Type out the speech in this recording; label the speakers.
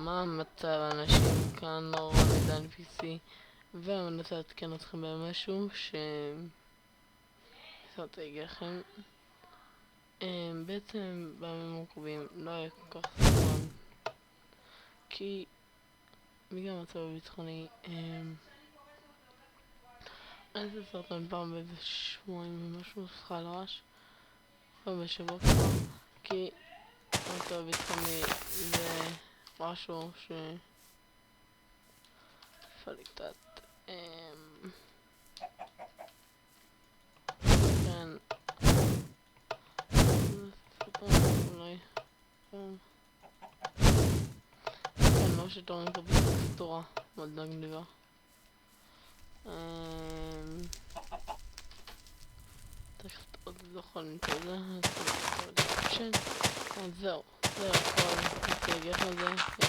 Speaker 1: מה המצב האנשים כאן, לא רואה את NPC, ואני מנסה להתקן אתכם במשהו קצת אגיע לכם. בעצם בימים הקרובים לא יהיה כל כך זמן, כי בגלל המצב הביטחוני אני אעשה סרטון פעם באיזה שבועיים ומשהו, סליחה על הרעש, פעם בשבוע כבר, כי המצב הביטחוני זה משהו יפה לי קצת. כן, אולי כן, לא שתוראים את הטקסטורה מאוד מגניבה. טקסט עוד לא יכול למצוא את זה, אז זהו, זה הכל, נתגף על זה.